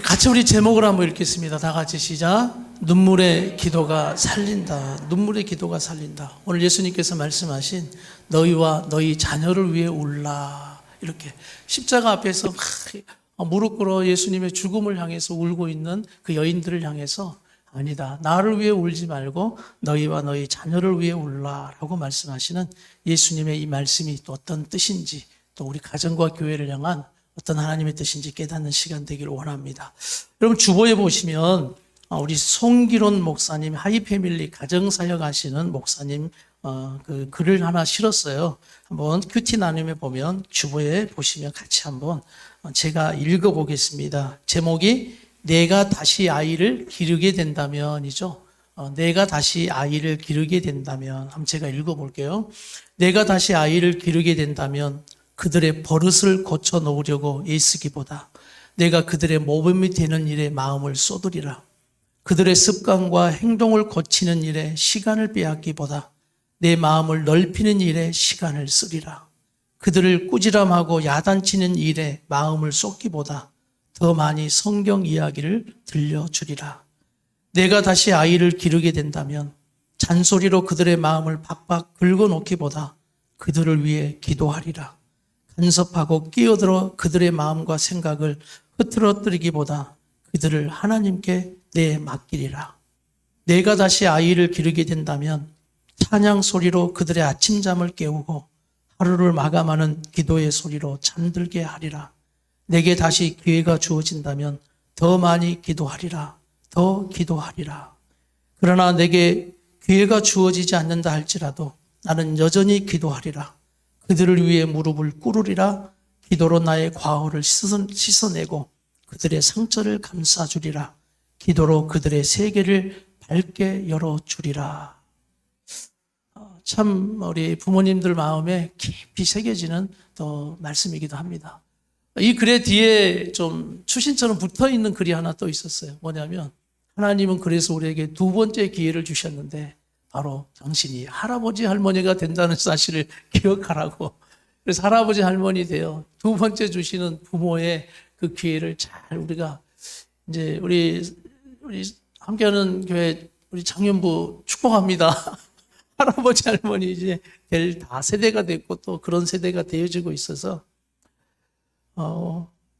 같이 우리 제목을 한번 읽겠습니다. 다 같이 시작. 눈물의 기도가 살린다. 눈물의 기도가 살린다. 오늘 예수님께서 말씀하신 너희와 너희 자녀를 위해 울라. 이렇게 십자가 앞에서 막 무릎 꿇어 예수님의 죽음을 향해서 울고 있는 그 여인들을 향해서 아니다. 나를 위해 울지 말고 너희와 너희 자녀를 위해 울라라고 말씀하시는 예수님의 이 말씀이 또 어떤 뜻인지, 또 우리 가정과 교회를 향한 어떤 하나님의 뜻인지 깨닫는 시간 되기를 원합니다. 여러분 주보에 보시면 우리 송기론 목사님, 하이패밀리 가정사역 하시는 목사님 그 글을 하나 실었어요. 한번 큐티 나눔에 보면 주보에 보시면 같이 한번 제가 읽어보겠습니다. 제목이 내가 다시 아이를 기르게 된다면이죠. 내가 다시 아이를 기르게 된다면, 한번 제가 읽어볼게요. 내가 다시 아이를 기르게 된다면 그들의 버릇을 고쳐 놓으려고 애쓰기보다 내가 그들의 모범이 되는 일에 마음을 쏟으리라. 그들의 습관과 행동을 고치는 일에 시간을 빼앗기보다 내 마음을 넓히는 일에 시간을 쓰리라. 그들을 꾸지람하고 야단치는 일에 마음을 쏟기보다 더 많이 성경 이야기를 들려주리라. 내가 다시 아이를 기르게 된다면 잔소리로 그들의 마음을 박박 긁어놓기보다 그들을 위해 기도하리라. 간섭하고 끼어들어 그들의 마음과 생각을 흐트러뜨리기보다 그들을 하나님께 내맡기리라. 내가 다시 아이를 기르게 된다면 찬양 소리로 그들의 아침잠을 깨우고 하루를 마감하는 기도의 소리로 잠들게 하리라. 내게 다시 기회가 주어진다면 더 많이 기도하리라. 더 기도하리라. 그러나 내게 기회가 주어지지 않는다 할지라도 나는 여전히 기도하리라. 그들을 위해 무릎을 꿇으리라. 기도로 나의 과오를 씻어내고 그들의 상처를 감싸주리라. 기도로 그들의 세계를 밝게 열어주리라. 참 우리 부모님들 마음에 깊이 새겨지는 또 말씀이기도 합니다. 이 글의 뒤에 좀 추신처럼 붙어있는 글이 하나 또 있었어요. 뭐냐면 하나님은 그래서 우리에게 두 번째 기회를 주셨는데 바로 당신이 할아버지 할머니가 된다는 사실을 기억하라고. 그래서 할아버지 할머니 되어 두 번째 주시는 부모의 그 기회를 잘 우리가 이제 우리 함께하는 교회 우리 장년부 축복합니다. 할아버지 할머니 이제 될 다 세대가 됐고 또 그런 세대가 되어지고 있어서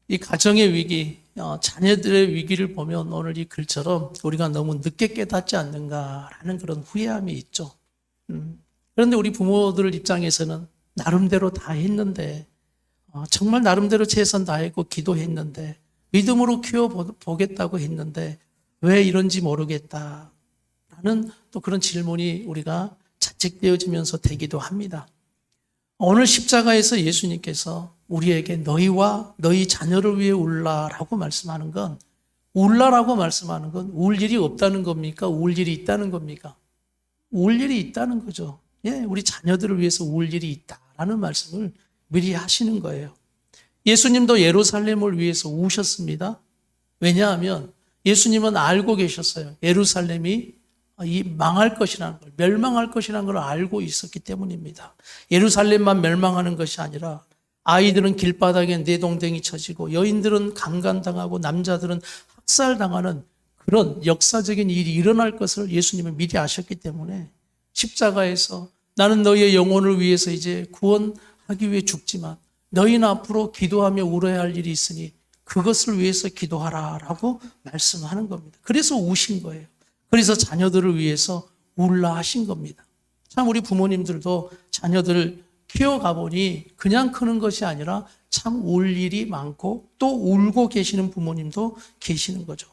이 가정의 위기, 자녀들의 위기를 보면 오늘 이 글처럼 우리가 너무 늦게 깨닫지 않는가라는 그런 후회함이 있죠. 그런데 우리 부모들 입장에서는 나름대로 다 했는데, 정말 나름대로 최선 다했고 기도했는데, 믿음으로 키워보겠다고 했는데 왜 이런지 모르겠다라는 또 그런 질문이 우리가 자책되어지면서 되기도 합니다. 오늘 십자가에서 예수님께서 우리에게 너희와 너희 자녀를 위해 울라라고 말씀하는 건, 울라라고 말씀하는 건 울 일이 없다는 겁니까? 울 일이 있다는 겁니까? 울 일이 있다는 거죠. 예, 우리 자녀들을 위해서 울 일이 있다라는 말씀을 미리 하시는 거예요. 예수님도 예루살렘을 위해서 우셨습니다. 왜냐하면 예수님은 알고 계셨어요. 예루살렘이 이 망할 것이라는 걸, 멸망할 것이라는 걸 알고 있었기 때문입니다. 예루살렘만 멸망하는 것이 아니라 아이들은 길바닥에 내동댕이 쳐지고 여인들은 강간당하고 남자들은 학살당하는 그런 역사적인 일이 일어날 것을 예수님은 미리 아셨기 때문에 십자가에서 나는 너희의 영혼을 위해서 이제 구원하기 위해 죽지만 너희는 앞으로 기도하며 울어야 할 일이 있으니 그것을 위해서 기도하라라고 말씀하는 겁니다. 그래서 우신 거예요. 그래서 자녀들을 위해서 울라 하신 겁니다. 참 우리 부모님들도 자녀들을 키워가 보니 그냥 크는 것이 아니라 참 울 일이 많고 또 울고 계시는 부모님도 계시는 거죠.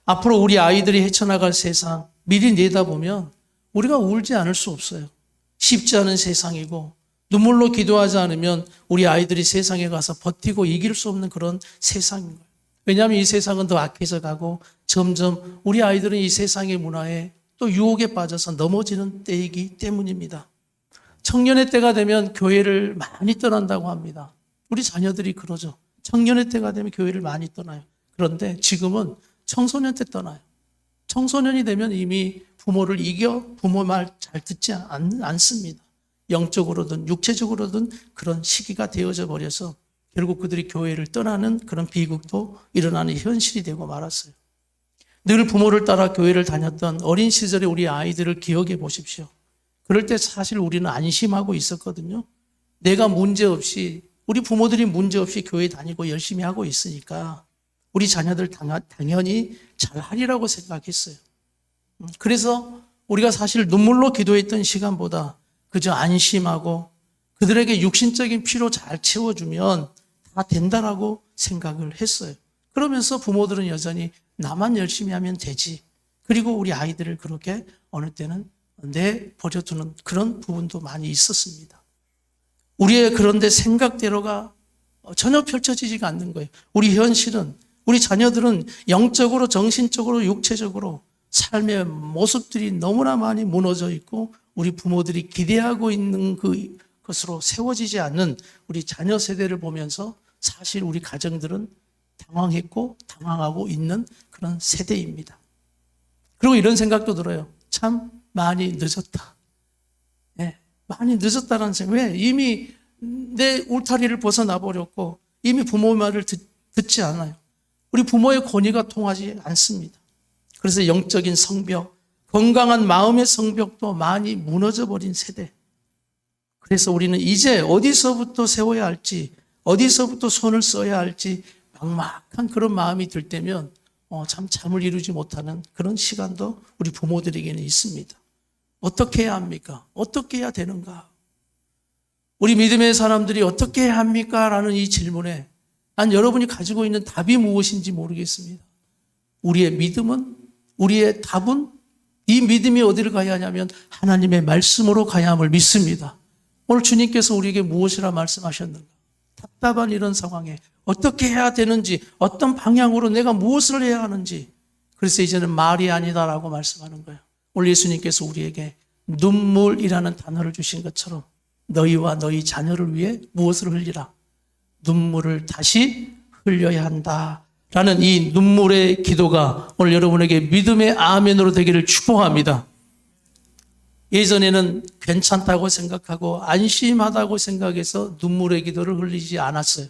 앞으로 우리 아이들이 헤쳐나갈 세상 미리 내다보면 우리가 울지 않을 수 없어요. 쉽지 않은 세상이고 눈물로 기도하지 않으면 우리 아이들이 세상에 가서 버티고 이길 수 없는 그런 세상인 거예요. 왜냐하면 이 세상은 더 악해져 가고 점점 우리 아이들은 이 세상의 문화에 또 유혹에 빠져서 넘어지는 때이기 때문입니다. 청년의 때가 되면 교회를 많이 떠난다고 합니다. 우리 자녀들이 그러죠. 청년의 때가 되면 교회를 많이 떠나요. 그런데 지금은 청소년 때 떠나요. 청소년이 되면 이미 부모를 이겨 부모 말 잘 듣지 않습니다. 영적으로든 육체적으로든 그런 시기가 되어져 버려서 결국 그들이 교회를 떠나는 그런 비극도 일어나는 현실이 되고 말았어요. 늘 부모를 따라 교회를 다녔던 어린 시절의 우리 아이들을 기억해 보십시오. 그럴 때 사실 우리는 안심하고 있었거든요. 내가 문제없이, 우리 부모들이 문제없이 교회 다니고 열심히 하고 있으니까 우리 자녀들 당연히 잘하리라고 생각했어요. 그래서 우리가 사실 눈물로 기도했던 시간보다 그저 안심하고 그들에게 육신적인 필요 잘 채워주면 다 된다라고 생각을 했어요. 그러면서 부모들은 여전히 나만 열심히 하면 되지. 그리고 우리 아이들을 그렇게 어느 때는 내버려두는 그런 부분도 많이 있었습니다. 우리의 그런데 생각대로가 전혀 펼쳐지지가 않는 거예요. 우리 현실은, 우리 자녀들은 영적으로, 정신적으로, 육체적으로 삶의 모습들이 너무나 많이 무너져 있고 우리 부모들이 기대하고 있는 그것으로 세워지지 않는 우리 자녀 세대를 보면서 사실 우리 가정들은 당황했고 당황하고 있는 그런 세대입니다. 그리고 이런 생각도 들어요. 참 많이 늦었다. 네, 많이 늦었다는 생각. 왜? 이미 내 울타리를 벗어나 버렸고 이미 부모 말을 듣지 않아요. 우리 부모의 권위가 통하지 않습니다. 그래서 영적인 성벽, 건강한 마음의 성벽도 많이 무너져 버린 세대. 그래서 우리는 이제 어디서부터 세워야 할지, 어디서부터 손을 써야 할지 막막한 그런 마음이 들 때면 참 잠을 이루지 못하는 그런 시간도 우리 부모들에게는 있습니다. 어떻게 해야 합니까? 어떻게 해야 되는가? 우리 믿음의 사람들이 어떻게 해야 합니까? 라는 이 질문에 난 여러분이 가지고 있는 답이 무엇인지 모르겠습니다. 우리의 믿음은, 우리의 답은 이 믿음이 어디를 가야 하냐면 하나님의 말씀으로 가야 함을 믿습니다. 오늘 주님께서 우리에게 무엇이라 말씀하셨는가? 답답한 이런 상황에 어떻게 해야 되는지, 어떤 방향으로 내가 무엇을 해야 하는지, 그래서 이제는 말이 아니다라고 말씀하는 거예요. 오늘 예수님께서 우리에게 눈물이라는 단어를 주신 것처럼 너희와 너희 자녀를 위해 무엇을 흘리라? 눈물을 다시 흘려야 한다라는 이 눈물의 기도가 오늘 여러분에게 믿음의 아멘으로 되기를 축복합니다. 예전에는 괜찮다고 생각하고 안심하다고 생각해서 눈물의 기도를 흘리지 않았어요.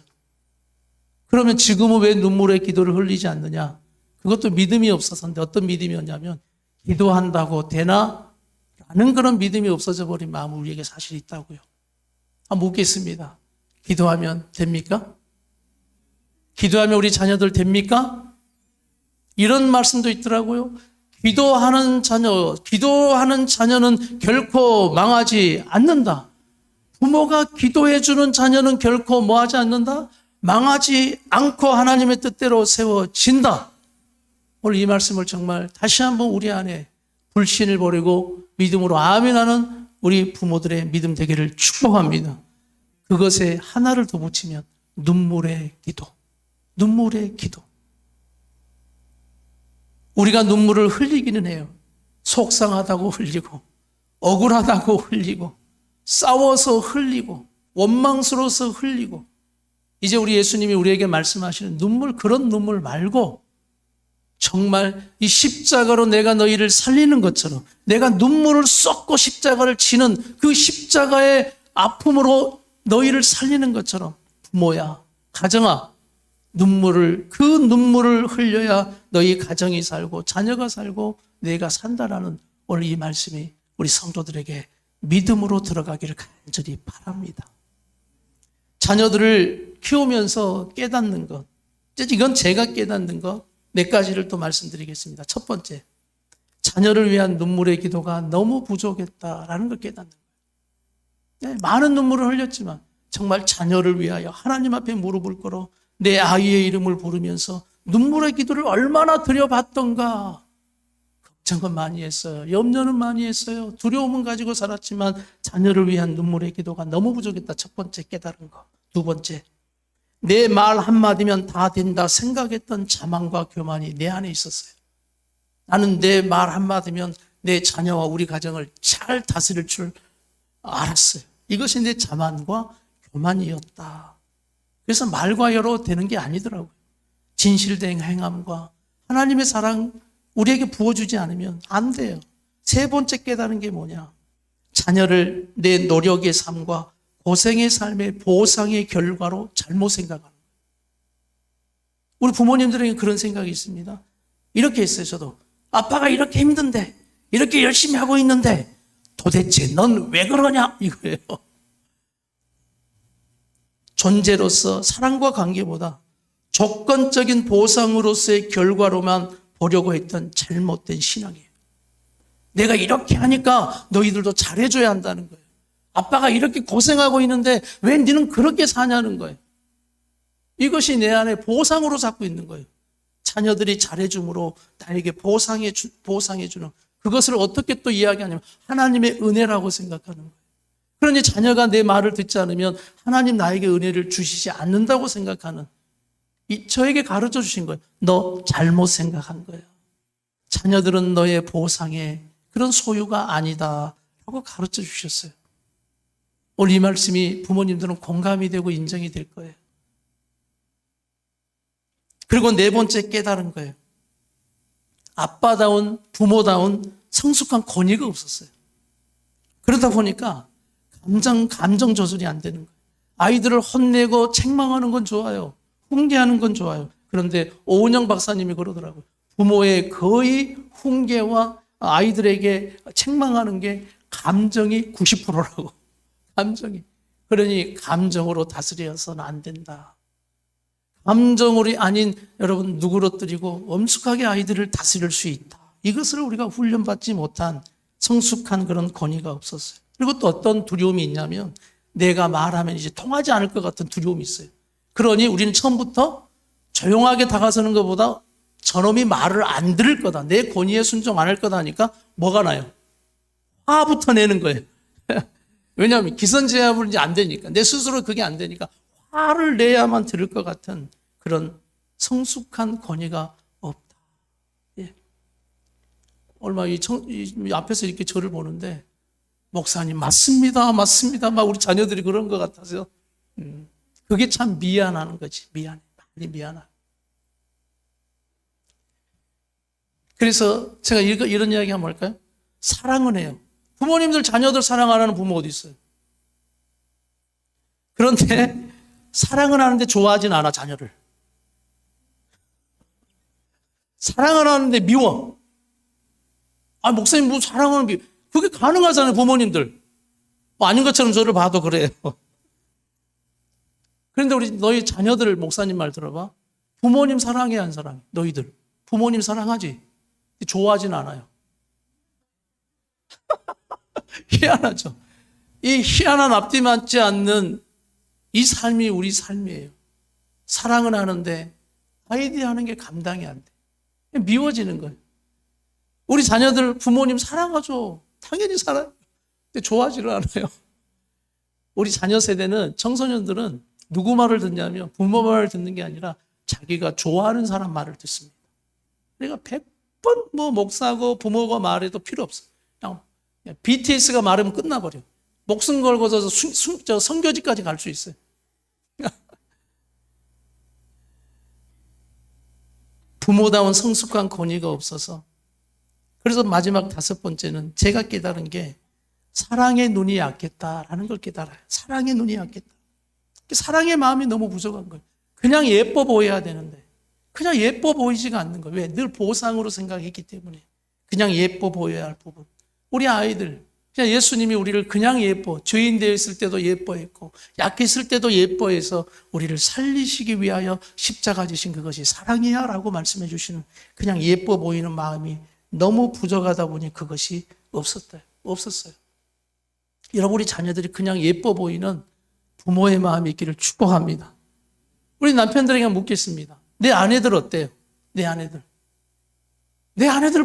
그러면 지금은 왜 눈물의 기도를 흘리지 않느냐? 그것도 믿음이 없어서인데 어떤 믿음이었냐면 기도한다고 되나? 라는 그런 믿음이 없어져 버린 마음이 우리에게 사실 있다고요. 한번 묻겠습니다. 기도하면 됩니까? 기도하면 우리 자녀들 됩니까? 이런 말씀도 있더라고요. 기도하는 자녀는 결코 망하지 않는다. 부모가 기도해주는 자녀는 결코 뭐하지 않는다? 망하지 않고 하나님의 뜻대로 세워진다. 오늘 이 말씀을 정말 다시 한번 우리 안에 불신을 버리고 믿음으로 아멘하는 우리 부모들의 믿음 되기를 축복합니다. 그것에 하나를 더 붙이면 눈물의 기도. 눈물의 기도. 우리가 눈물을 흘리기는 해요. 속상하다고 흘리고, 억울하다고 흘리고, 싸워서 흘리고, 원망스러워서 흘리고. 이제 우리 예수님이 우리에게 말씀하시는 눈물, 그런 눈물 말고 정말 이 십자가로 내가 너희를 살리는 것처럼 내가 눈물을 쏟고 십자가를 지는 그 십자가의 아픔으로 너희를 살리는 것처럼 부모야, 가정아, 그 눈물을 흘려야 너희 가정이 살고 자녀가 살고 내가 산다라는 오늘 이 말씀이 우리 성도들에게 믿음으로 들어가기를 간절히 바랍니다. 자녀들을 키우면서 깨닫는 것, 이건 제가 깨닫는 것 몇 가지를 또 말씀드리겠습니다. 첫 번째, 자녀를 위한 눈물의 기도가 너무 부족했다라는 걸 깨닫는 거예요. 네, 많은 눈물을 흘렸지만 정말 자녀를 위하여 하나님 앞에 무릎을 꿇어 내 아이의 이름을 부르면서 눈물의 기도를 얼마나 드려봤던가. 걱정은 많이 했어요. 염려는 많이 했어요. 두려움은 가지고 살았지만 자녀를 위한 눈물의 기도가 너무 부족했다. 첫 번째 깨달은 거. 두 번째, 내 말 한마디면 다 된다 생각했던 자만과 교만이 내 안에 있었어요. 나는 내 말 한마디면 내 자녀와 우리 가정을 잘 다스릴 줄 알았어요. 이것이 내 자만과 교만이었다. 그래서 말과 여로 되는 게 아니더라고요. 진실된 행함과 하나님의 사랑 우리에게 부어주지 않으면 안 돼요. 세 번째 깨달은 게 뭐냐? 자녀를 내 노력의 삶과 고생의 삶의 보상의 결과로 잘못 생각하는 거예요. 우리 부모님들에게 그런 생각이 있습니다. 이렇게 했어요. 저도 아빠가 이렇게 힘든데, 이렇게 열심히 하고 있는데 도대체 넌 왜 그러냐 이거예요. 존재로서 사랑과 관계보다 조건적인 보상으로서의 결과로만 보려고 했던 잘못된 신앙이에요. 내가 이렇게 하니까 너희들도 잘해줘야 한다는 거예요. 아빠가 이렇게 고생하고 있는데 왜 너는 그렇게 사냐는 거예요. 이것이 내 안에 보상으로 잡고 있는 거예요. 자녀들이 잘해줌으로 나에게 보상해주는 그것을 어떻게 또 이야기하냐면 하나님의 은혜라고 생각하는 거예요. 그러니 자녀가 내 말을 듣지 않으면 하나님 나에게 은혜를 주시지 않는다고 생각하는 저에게 가르쳐 주신 거예요. 너 잘못 생각한 거예요. 자녀들은 너의 보상의 그런 소유가 아니다 라고 가르쳐 주셨어요. 오늘 이 말씀이 부모님들은 공감이 되고 인정이 될 거예요. 그리고 네 번째 깨달은 거예요. 아빠다운 부모다운 성숙한 권위가 없었어요. 그러다 보니까 감정 조절이 안 되는 거예요. 아이들을 혼내고 책망하는 건 좋아요. 훈계하는 건 좋아요. 그런데 오은영 박사님이 그러더라고요. 부모의 거의 훈계와 아이들에게 책망하는 게 감정이 90%라고. 감정이. 그러니 감정으로 다스려서는 안 된다. 감정으로 아닌 여러분 누그러뜨리고 엄숙하게 아이들을 다스릴 수 있다. 이것을 우리가 훈련받지 못한 성숙한 그런 권위가 없었어요. 그리고 또 어떤 두려움이 있냐면 내가 말하면 이제 통하지 않을 것 같은 두려움이 있어요. 그러니 우리는 처음부터 조용하게 다가서는 것보다 저놈이 말을 안 들을 거다. 내 권위에 순종 안 할 거다 하니까 뭐가 나요? 화부터 내는 거예요. 왜냐하면 기선제압을 이제 안 되니까. 내 스스로 그게 안 되니까 화를 내야만 들을 것 같은 그런 성숙한 권위가 없다. 예. 얼마 이 앞에서 이렇게 저를 보는데 목사님 맞습니다. 막 우리 자녀들이 그런 것 같아서 그게 참 미안한 거지. 많이 미안하고. 그래서 제가 이런 이야기 한번 할까요? 사랑은 해요. 부모님들 자녀들 사랑 안 하는 부모 어디 있어요? 그런데 사랑은 하는데 좋아하진 않아, 자녀를. 사랑은 하는데 미워. 아, 목사님 뭐 사랑은 미워. 그게 가능하잖아요, 부모님들. 뭐 아닌 것처럼 저를 봐도 그래요. 그런데 너희 자녀들 목사님 말 들어봐. 부모님 사랑해, 안 사랑해? 너희들. 부모님 사랑하지? 좋아하진 않아요. 희한하죠. 이 희한한 앞뒤 맞지 않는 이 삶이 우리 삶이에요. 사랑은 하는데 아이디어하는 게 감당이 안 돼. 미워지는 거예요. 우리 자녀들 부모님 사랑하죠. 당연히 사랑해요. 근데 좋아하지를 않아요. 우리 자녀 세대는 청소년들은 누구 말을 듣냐면 부모 말을 듣는 게 아니라 자기가 좋아하는 사람 말을 듣습니다. 그러니까 100번 뭐 목사고 부모가 말해도 필요 없어. 그냥 BTS가 말하면 끝나버려. 목숨 걸고서 선교지까지 갈 수 있어요. 부모다운 성숙한 권위가 없어서. 그래서 마지막 5번째는 제가 깨달은 게 사랑의 눈이 약했다라는 걸 깨달아요. 사랑의 눈이 약했다. 사랑의 마음이 너무 부족한 거예요. 그냥 예뻐 보여야 되는데 그냥 예뻐 보이지가 않는 거예요. 왜? 늘 보상으로 생각했기 때문에. 그냥 예뻐 보여야 할 부분. 우리 아이들 그냥 예수님이 우리를 그냥 죄인 되어 있을 때도 예뻐했고 약했을 때도 예뻐해서 우리를 살리시기 위하여 십자가 지신 그것이 사랑이야 라고 말씀해 주시는 그냥 예뻐 보이는 마음이 너무 부족하다 보니 그것이 없었어요. 여러분 우리 자녀들이 그냥 예뻐 보이는 부모의 마음이 있기를 축복합니다. 우리 남편들에게 묻겠습니다. 내 아내들 어때요? 내 아내들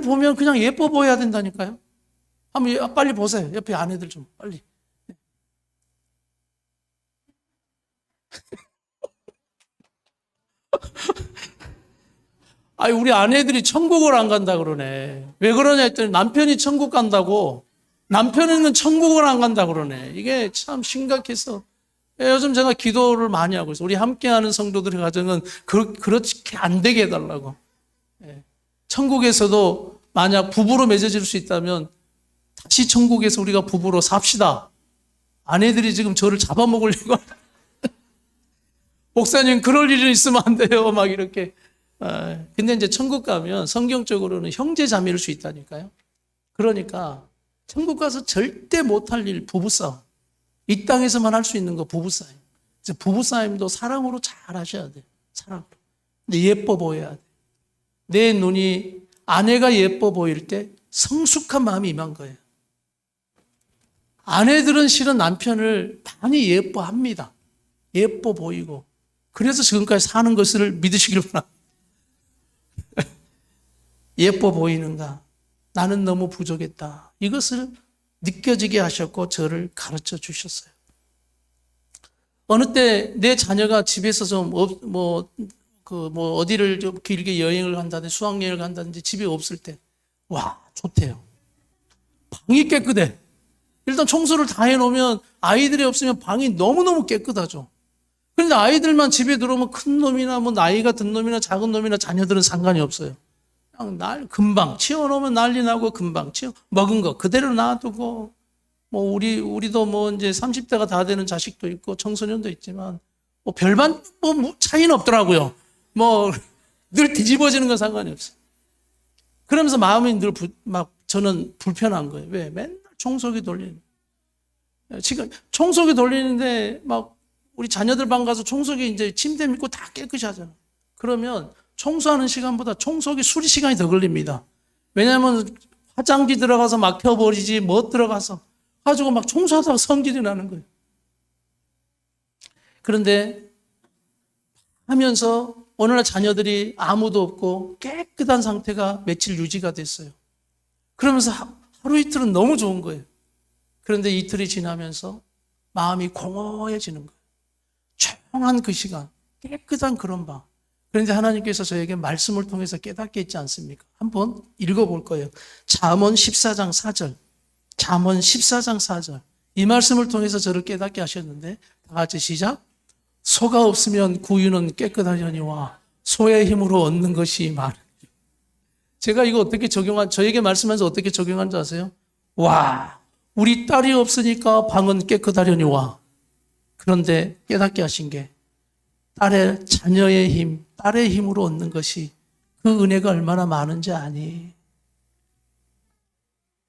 보면 그냥 예뻐 보여야 된다니까요. 한번 빨리 보세요. 옆에 아내들 좀 빨리. 아니 우리 아내들이 천국을 안 간다 그러네. 왜 그러냐 했더니 남편이 천국 간다고. 남편은 천국을 안 간다 그러네. 이게 참 심각해서 요즘 제가 기도를 많이 하고 있어요. 우리 함께하는 성도들의 가정은 그렇게 안 되게 해달라고. 천국에서도 만약 부부로 맺어질 수 있다면 다시 천국에서 우리가 부부로 삽시다. 아내들이 지금 저를 잡아먹으려고. 목사님, 그럴 일이 있으면 안 돼요. 막 이렇게. 근데 이제 천국 가면 성경적으로는 형제 자매일 수 있다니까요. 그러니까 천국 가서 절대 못할 일, 부부싸움. 이 땅에서만 할 수 있는 거 부부싸움. 부부싸움도 사랑으로 잘 하셔야 돼요. 사랑으로. 근데 예뻐 보여야 돼. 내 눈이 아내가 예뻐 보일 때 성숙한 마음이 임한 거예요. 아내들은 실은 남편을 많이 예뻐합니다. 예뻐 보이고. 그래서 지금까지 사는 것을 믿으시길 바랍니다. 예뻐 보이는가? 나는 너무 부족했다. 이것을 느껴지게 하셨고 저를 가르쳐 주셨어요. 어느 때 내 자녀가 집에서 좀 어디를 좀 길게 여행을 간다든지 수학여행을 간다든지 집에 없을 때, 와, 좋대요. 방이 깨끗해. 일단 청소를 다 해놓으면 아이들이 없으면 방이 너무너무 깨끗하죠. 그런데 아이들만 집에 들어오면 큰 놈이나 뭐 나이가 든 놈이나 작은 놈이나 자녀들은 상관이 없어요. 그냥 금방 치워놓으면 난리 나고 금방 먹은 거 그대로 놔두고 뭐 우리도 뭐 이제 30대가 다 되는 자식도 있고 청소년도 있지만 뭐 별반 뭐 차이는 없더라고요. 뭐 늘 뒤집어지는 건 상관이 없어요. 그러면서 마음이 늘 저는 불편한 거예요. 왜? 맨날 청소기 돌리는. 지금 청소기 돌리는데 막 우리 자녀들 방 가서 청소기 이제 침대 밑고 다 깨끗이 하잖아요. 그러면 청소하는 시간보다 청소기 수리 시간이 더 걸립니다. 왜냐하면 화장지 들어가서 막혀버리지 뭐 들어가서 가지고 막 청소하다가 성질이 나는 거예요. 그런데 하면서 어느 날 자녀들이 아무도 없고 깨끗한 상태가 며칠 유지가 됐어요. 그러면서 하루 이틀은 너무 좋은 거예요. 그런데 이틀이 지나면서 마음이 공허해지는 거예요. 조용한 그 시간, 깨끗한 그런 방. 그런데 하나님께서 저에게 말씀을 통해서 깨닫게 했지 않습니까? 한번 읽어볼 거예요. 잠언 14장 4절. 잠언 14장 4절. 이 말씀을 통해서 저를 깨닫게 하셨는데 다 같이 시작. 소가 없으면 구유는 깨끗하려니와 소의 힘으로 얻는 것이 많으니. 제가 이거 어떻게 저에게 말씀하면서 어떻게 적용한 줄 아세요? 와, 우리 딸이 없으니까 방은 깨끗하려니와. 그런데 깨닫게 하신 게 자녀의 힘, 딸의 힘으로 얻는 것이 그 은혜가 얼마나 많은지 아니.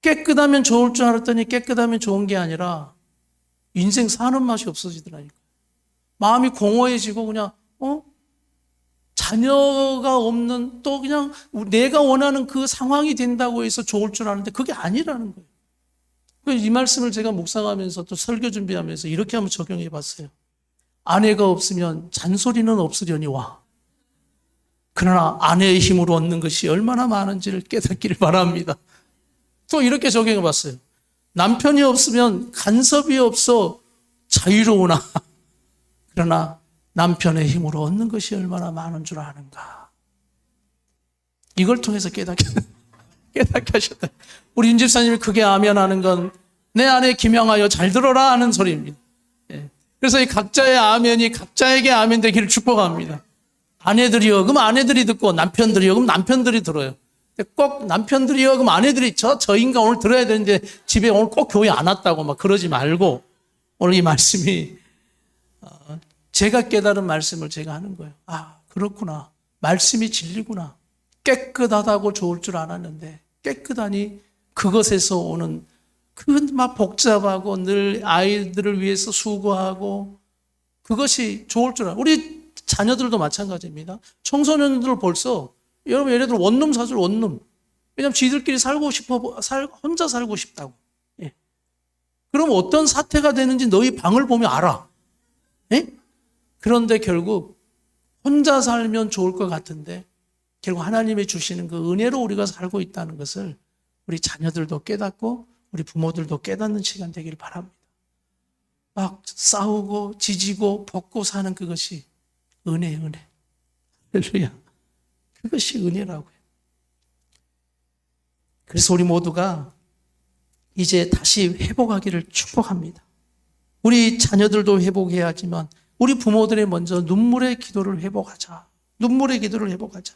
깨끗하면 좋을 줄 알았더니 깨끗하면 좋은 게 아니라 인생 사는 맛이 없어지더라니까. 마음이 공허해지고 그냥 자녀가 없는 또 그냥 내가 원하는 그 상황이 된다고 해서 좋을 줄 아는데 그게 아니라는 거예요. 이 말씀을 제가 묵상하면서 또 설교 준비하면서 이렇게 한번 적용해 봤어요. 아내가 없으면 잔소리는 없으려니와. 그러나 아내의 힘으로 얻는 것이 얼마나 많은지를 깨닫기를 바랍니다. 또 이렇게 적용해 봤어요. 남편이 없으면 간섭이 없어 자유로우나. 그러나 남편의 힘으로 얻는 것이 얼마나 많은 줄 아는가. 이걸 통해서 깨닫게 하셨다. 우리 윤 집사님이 크게 아멘 하는 건 내 아내 김양하여 잘 들어라 하는 소리입니다. 그래서 이 각자의 아멘이 각자에게 아멘 되기를 축복합니다. 아내들이요, 그럼 아내들이 듣고 남편들이요, 그럼 남편들이 들어요. 꼭 남편들이요, 그럼 아내들이 저 인간 오늘 들어야 되는데 집에 오늘 꼭 교회 안 왔다고 막 그러지 말고 오늘 이 말씀이 제가 깨달은 말씀을 제가 하는 거예요. 아, 그렇구나. 말씀이 진리구나. 깨끗하다고 좋을 줄 알았는데 깨끗하니 그것에서 오는 그 막 복잡하고 늘 아이들을 위해서 수고하고 그것이 좋을 줄 알아요. 우리 자녀들도 마찬가지입니다. 청소년들 벌써 여러분 예를 들어 원룸 사줄 원룸. 왜냐하면 지들끼리 혼자 살고 싶다고. 예. 그럼 어떤 사태가 되는지 너희 방을 보면 알아. 예? 그런데 결국 혼자 살면 좋을 것 같은데 결국 하나님이 주시는 그 은혜로 우리가 살고 있다는 것을 우리 자녀들도 깨닫고 우리 부모들도 깨닫는 시간 되기를 바랍니다. 막 싸우고 지지고 벗고 사는 그것이 은혜. 할렐루야. 그것이 은혜라고요. 그래서 우리 모두가 이제 다시 회복하기를 축복합니다. 우리 자녀들도 회복해야 하지만 우리 부모들의 먼저 눈물의 기도를 회복하자. 눈물의 기도를 회복하자.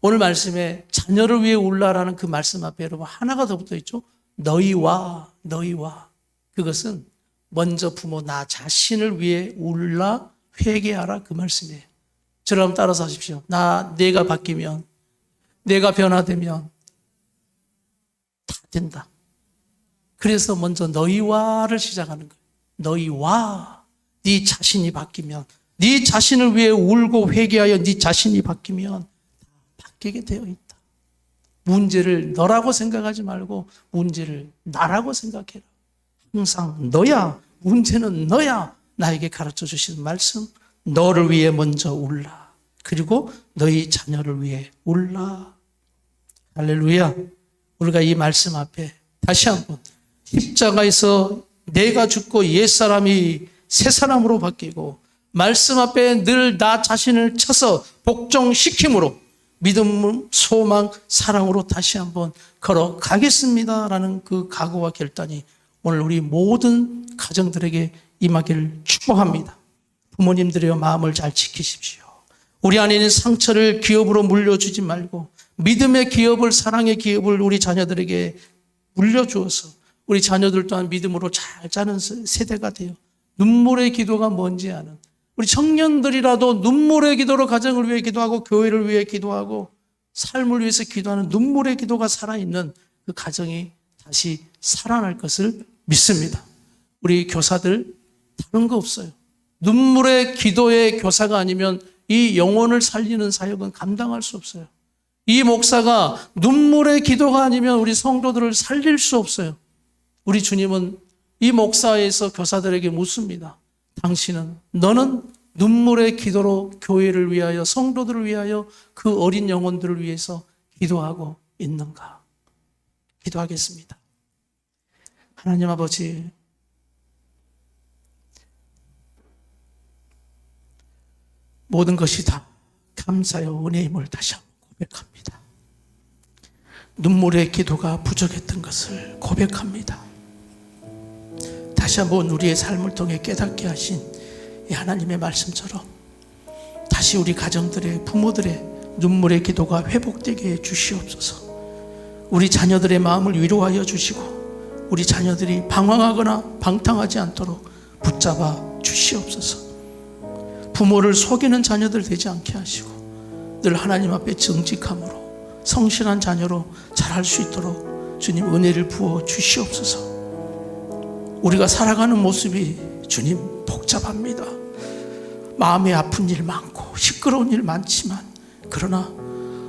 오늘 말씀에 자녀를 위해 울라라는 그 말씀 앞에 여러분 하나가 더 붙어 있죠. 너희와. 그것은 먼저 부모 나 자신을 위해 울라 회개하라 그 말씀이에요. 저를 한번 따라서 하십시오. 내가 바뀌면, 내가 변화되면 다 된다. 그래서 먼저 너희와를 시작하는 거예요. 너희와, 네 자신이 바뀌면, 네 자신을 위해 울고 회개하여 네 자신이 바뀌면 바뀌게 되어 있다. 문제를 너라고 생각하지 말고 문제를 나라고 생각해라. 항상 너야, 문제는 너야. 나에게 가르쳐 주시는 말씀, 너를 위해 먼저 울라. 그리고 너희 자녀를 위해 울라. 할렐루야. 우리가 이 말씀 앞에 다시 한번 십자가에서 내가 죽고 옛사람이 새사람으로 바뀌고 말씀 앞에 늘 나 자신을 쳐서 복종시킴으로 믿음, 소망, 사랑으로 다시 한번 걸어가겠습니다라는 그 각오와 결단이 오늘 우리 모든 가정들에게 임하기를 축복합니다. 부모님들의 마음을 잘 지키십시오. 우리 안에 있는 상처를 기업으로 물려주지 말고 믿음의 기업을, 사랑의 기업을 우리 자녀들에게 물려주어서 우리 자녀들 또한 믿음으로 잘 자는 세대가 되어 눈물의 기도가 뭔지 아는 우리 청년들이라도 눈물의 기도로 가정을 위해 기도하고 교회를 위해 기도하고 삶을 위해서 기도하는 눈물의 기도가 살아있는 그 가정이 다시 살아날 것을 믿습니다. 우리 교사들 다른 거 없어요. 눈물의 기도의 교사가 아니면 이 영혼을 살리는 사역은 감당할 수 없어요. 이 목사가 눈물의 기도가 아니면 우리 성도들을 살릴 수 없어요. 우리 주님은 이 목사에서 교사들에게 묻습니다. 너는 눈물의 기도로 교회를 위하여 성도들을 위하여 그 어린 영혼들을 위해서 기도하고 있는가? 기도하겠습니다. 하나님 아버지, 모든 것이 다 감사여 은혜임을 다시 한번 고백합니다. 눈물의 기도가 부족했던 것을 고백합니다. 다시 한번 우리의 삶을 통해 깨닫게 하신 이 하나님의 말씀처럼 다시 우리 가정들의 부모들의 눈물의 기도가 회복되게 해 주시옵소서. 우리 자녀들의 마음을 위로하여 주시고 우리 자녀들이 방황하거나 방탕하지 않도록 붙잡아 주시옵소서. 부모를 속이는 자녀들 되지 않게 하시고 늘 하나님 앞에 정직함으로 성실한 자녀로 자랄 수 있도록 주님 은혜를 부어 주시옵소서. 우리가 살아가는 모습이 주님 복잡합니다. 마음에 아픈 일 많고 시끄러운 일 많지만 그러나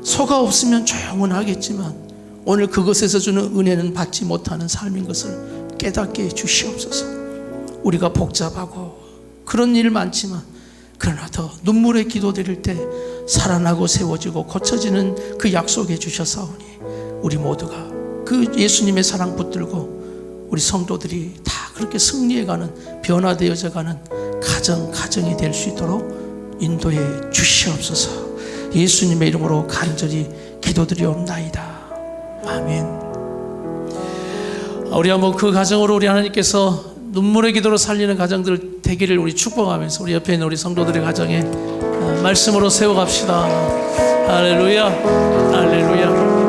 소가 없으면 조용은 하겠지만 오늘 그것에서 주는 은혜는 받지 못하는 삶인 것을 깨닫게 해 주시옵소서. 우리가 복잡하고 그런 일 많지만 그러나 더 눈물의 기도 드릴 때 살아나고 세워지고 고쳐지는 그 약속해 주셨사오니 우리 모두가 그 예수님의 사랑 붙들고 우리 성도들이 다 그렇게 승리해가는 변화되어져가는 가정이 될 수 있도록 인도해 주시옵소서. 예수님의 이름으로 간절히 기도드리옵나이다. 아멘. 우리 한번 그 가정으로 우리 하나님께서 눈물의 기도로 살리는 가정들 되기를 우리 축복하면서 우리 옆에 있는 우리 성도들의 가정에 말씀으로 세워갑시다. 할렐루야, 할렐루야.